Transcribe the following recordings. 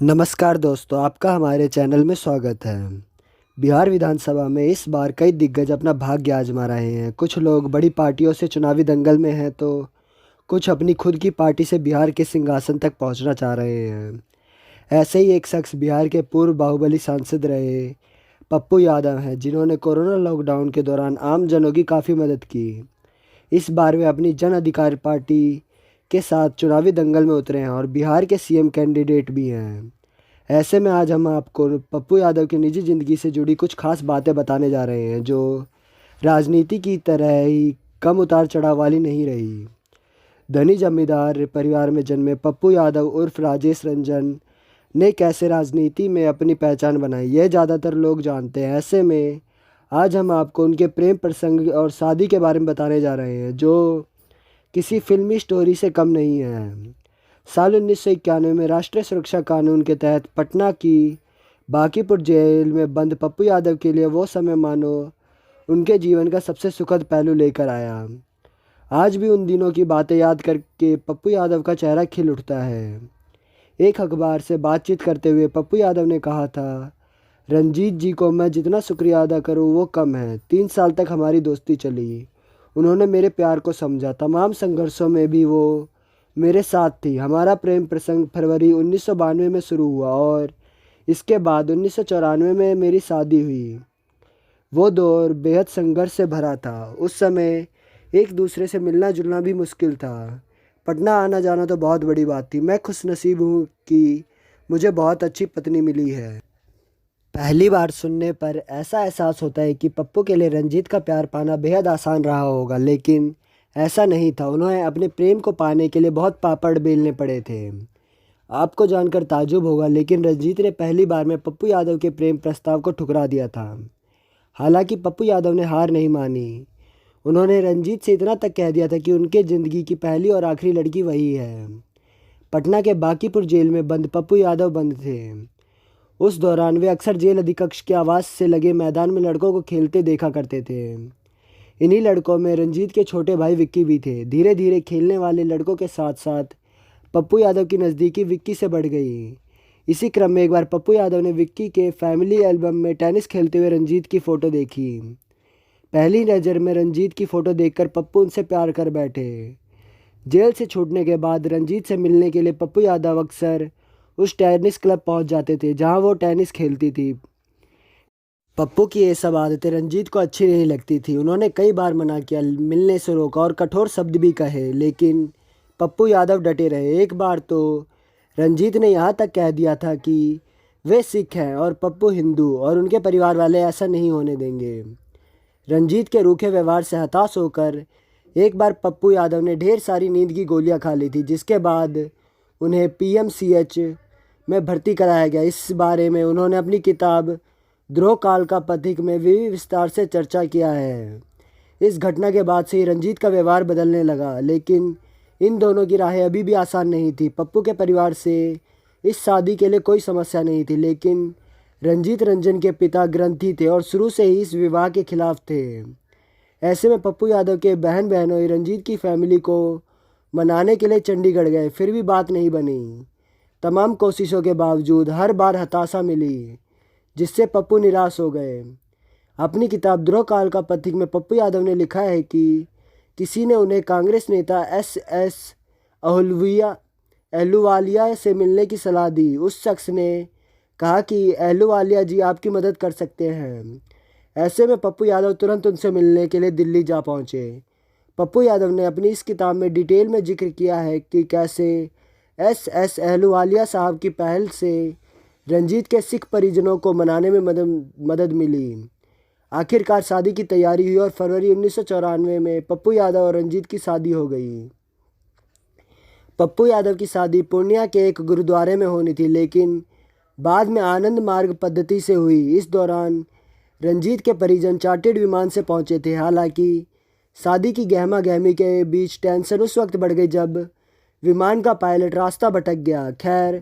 नमस्कार दोस्तों, आपका हमारे चैनल में स्वागत है। बिहार विधानसभा में इस बार कई दिग्गज अपना भाग्य आजमा रहे हैं। कुछ लोग बड़ी पार्टियों से चुनावी दंगल में हैं तो कुछ अपनी खुद की पार्टी से बिहार के सिंहासन तक पहुंचना चाह रहे हैं। ऐसे ही एक शख्स बिहार के पूर्व बाहुबली सांसद रहे पप्पू यादव हैं, जिन्होंने कोरोना लॉकडाउन के दौरान आम जनों की काफ़ी मदद की। इस बार वे अपनी जन अधिकार पार्टी के साथ चुनावी दंगल में उतरे हैं और बिहार के सीएम कैंडिडेट भी हैं। ऐसे में आज हम आपको पप्पू यादव की निजी ज़िंदगी से जुड़ी कुछ खास बातें बताने जा रहे हैं, जो राजनीति की तरह ही कम उतार चढ़ाव वाली नहीं रही। धनी जमींदार परिवार में जन्मे पप्पू यादव उर्फ राजेश रंजन ने कैसे राजनीति में अपनी पहचान बनाई, यह ज़्यादातर लोग जानते हैं। ऐसे में आज हम आपको उनके प्रेम प्रसंग और शादी के बारे में बताने जा रहे हैं, जो किसी फिल्मी स्टोरी से कम नहीं है। साल 1991 में राष्ट्रीय सुरक्षा कानून के तहत पटना की बांकीपुर जेल में बंद पप्पू यादव के लिए वो समय मानो उनके जीवन का सबसे सुखद पहलू लेकर आया। आज भी उन दिनों की बातें याद करके पप्पू यादव का चेहरा खिल उठता है। एक अखबार से बातचीत करते हुए पप्पू यादव ने कहा था, रंजीत जी को मैं जितना शुक्रिया अदा करूं वो कम है। 3 साल तक हमारी दोस्ती चली। उन्होंने मेरे प्यार को समझा। तमाम संघर्षों में भी वो मेरे साथ थी। हमारा प्रेम प्रसंग फरवरी 1992 में शुरू हुआ और इसके बाद 1994 में मेरी शादी हुई। वो दौर बेहद संघर्ष से भरा था। उस समय एक दूसरे से मिलना जुलना भी मुश्किल था। पटना आना जाना तो बहुत बड़ी बात थी। मैं खुशनसीब हूँ कि मुझे बहुत अच्छी पत्नी मिली है। पहली बार सुनने पर ऐसा एहसास होता है कि पप्पू के लिए रंजीत का प्यार पाना बेहद आसान रहा होगा, लेकिन ऐसा नहीं था। उन्हें अपने प्रेम को पाने के लिए बहुत पापड़ बेलने पड़े थे। आपको जानकर ताज्जुब होगा, लेकिन रंजीत ने पहली बार में पप्पू यादव के प्रेम प्रस्ताव को ठुकरा दिया था। हालांकि पप्पू यादव ने हार नहीं मानी। उन्होंने रंजीत से इतना तक कह दिया था कि उनके ज़िंदगी की पहली और आखिरी लड़की वही है। पटना के बांकीपुर जेल में बंद पप्पू यादव बंद थे। उस दौरान वे अक्सर जेल अधीक्षक के आवास से लगे मैदान में लड़कों को खेलते देखा करते थे। इन्हीं लड़कों में रंजीत के छोटे भाई विक्की भी थे। धीरे धीरे खेलने वाले लड़कों के साथ साथ पप्पू यादव की नज़दीकी विक्की से बढ़ गई। इसी क्रम में एक बार पप्पू यादव ने विक्की के फैमिली एल्बम में टेनिस खेलते हुए रंजीत की फ़ोटो देखी। पहली नज़र में रंजीत की फ़ोटो देखकर पप्पू उनसे प्यार कर बैठे। जेल से छूटने के बाद रंजीत से मिलने के लिए पप्पू यादव अक्सर उस टेनिस क्लब पहुंच जाते थे जहां वो टेनिस खेलती थी। पप्पू की ये सब आदतें रंजीत को अच्छी नहीं लगती थी। उन्होंने कई बार मना किया, मिलने से रोका और कठोर शब्द भी कहे, लेकिन पप्पू यादव डटे रहे। एक बार तो रंजीत ने यहाँ तक कह दिया था कि वे सिख हैं और पप्पू हिंदू, और उनके परिवार वाले ऐसा नहीं होने देंगे। रंजीत के रूखे व्यवहार से हताश होकर एक बार पप्पू यादव ने ढेर सारी नींद की गोलियां खा ली थी, जिसके बाद उन्हें पीएमसीएच में भर्ती कराया गया। इस बारे में उन्होंने अपनी किताब द्रोह काल का पथिक में भी विस्तार से चर्चा किया है। इस घटना के बाद से ही रंजीत का व्यवहार बदलने लगा, लेकिन इन दोनों की राहें अभी भी आसान नहीं थी। पप्पू के परिवार से इस शादी के लिए कोई समस्या नहीं थी, लेकिन रंजीत रंजन के पिता ग्रंथी थे और शुरू से ही इस विवाह के खिलाफ थे। ऐसे में पप्पू यादव के बहन बहनोई रंजीत की फैमिली को मनाने के लिए चंडीगढ़ गए, फिर भी बात नहीं बनी। तमाम कोशिशों के बावजूद हर बार हताशा मिली, जिससे पप्पू निराश हो गए। अपनी किताब द्रोह काल का पथिक में पप्पू यादव ने लिखा है कि किसी ने उन्हें कांग्रेस नेता एस अहलूवालिया से मिलने की सलाह दी। उस शख्स ने कहा कि अहलूवालिया जी आपकी मदद कर सकते हैं। ऐसे में पप्पू यादव तुरंत उनसे मिलने के लिए दिल्ली जा पहुंचे। पप्पू यादव ने अपनी इस किताब में डिटेल में जिक्र किया है कि कैसे एस अहलूवालिया साहब की पहल से रंजीत के सिख परिजनों को मनाने में मदद मिली। आखिरकार शादी की तैयारी हुई और फरवरी 1994 में पप्पू यादव और रंजीत की शादी हो गई। पप्पू यादव की शादी पूर्णिया के एक गुरुद्वारे में होनी थी, लेकिन बाद में आनंद मार्ग पद्धति से हुई। इस दौरान रंजीत के परिजन चार्टर्ड विमान से पहुंचे थे। हालांकि शादी की गहमा गहमी के बीच टेंशन उस वक्त बढ़ गई जब विमान का पायलट रास्ता भटक गया। खैर,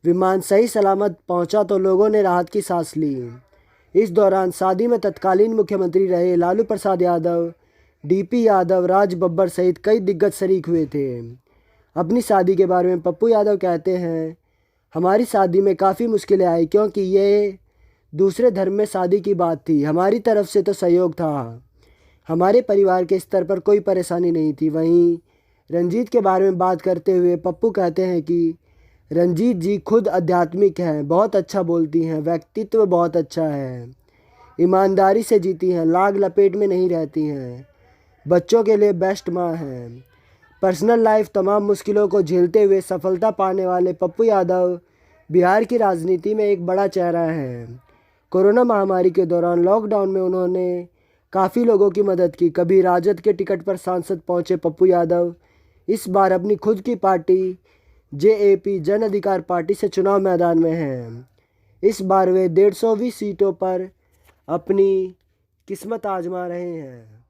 विमान सही सलामत पहुंचा तो लोगों ने राहत की सांस ली। इस दौरान शादी में तत्कालीन मुख्यमंत्री रहे लालू प्रसाद यादव, डीपी यादव, राज बब्बर सहित कई दिग्गज शरीक हुए थे। अपनी शादी के बारे में पप्पू यादव कहते हैं, हमारी शादी में काफ़ी मुश्किलें आई क्योंकि ये दूसरे धर्म में शादी की बात थी। हमारी तरफ से तो सहयोग था, हमारे परिवार के स्तर पर कोई परेशानी नहीं थी। वहीं रंजीत के बारे में बात करते हुए पप्पू कहते हैं कि रंजीत जी खुद आध्यात्मिक हैं, बहुत अच्छा बोलती हैं, व्यक्तित्व बहुत अच्छा है, ईमानदारी से जीती हैं, लाग लपेट में नहीं रहती हैं, बच्चों के लिए बेस्ट माँ हैं। पर्सनल लाइफ तमाम मुश्किलों को झेलते हुए सफलता पाने वाले पप्पू यादव बिहार की राजनीति में एक बड़ा चेहरा है। कोरोना महामारी के दौरान लॉकडाउन में उन्होंने काफ़ी लोगों की मदद की। कभी राजद के टिकट पर सांसद पहुंचे पप्पू यादव इस बार अपनी खुद की पार्टी जेएपी जन अधिकार पार्टी से चुनाव मैदान में हैं। इस बार वे 150वीं सीटों पर अपनी किस्मत आजमा रहे हैं।